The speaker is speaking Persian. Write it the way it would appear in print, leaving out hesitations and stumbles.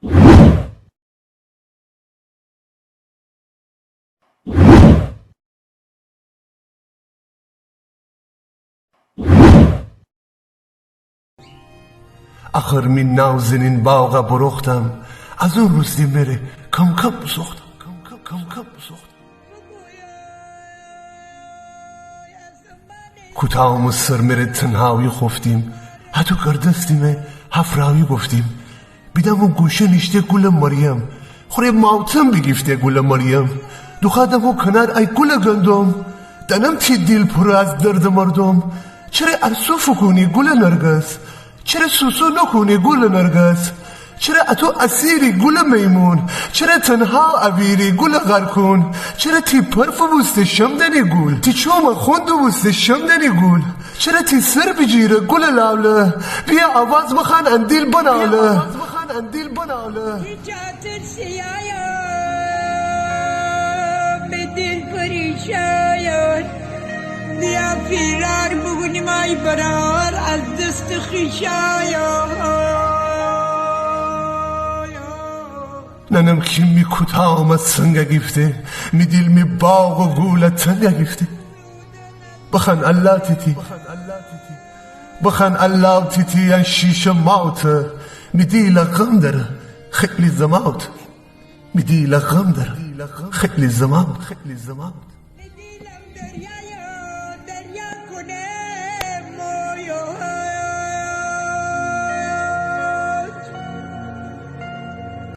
آخر من نازنین باغ برختم، از اون روز دیمره کم کم بسختم. کوتاه سر میره تنهایی خفتیم، حتی کردستیمه هفراوی گفتیم. بیدم و گوشه نشته گل مریم، خوره ماوتم بگیفته گل مریم. دخادم و کنار ای گل گندم، دنم تی دل پر از درد مردم. چرا ارسو فکونی گل نرگس، چرا سوسو نکنی گل نرگس؟ چرا اتو اسیری گل میمون؟ چرا تنها عبیری گل غرکون؟ چرا تی پرف بوست شمدنی گل؟ تی چوم خوند بوست شمدنی گل؟ چرا تی سر بجیره گل لاله؟ بیا آواز بخان اندیل بناله. جاتر سیایا به دل پریشان، بیا فیرار بگونیم ای برار از دست خیشایا. ننم کی می کتام سنگ گفته، می دل می باغ و گول تنگ گفته. بخن الله تیتی، بخن الله تیتی ان شیش موت. می دیل غم داره خیلی زمات، می دیل غم داره خیلی زمات.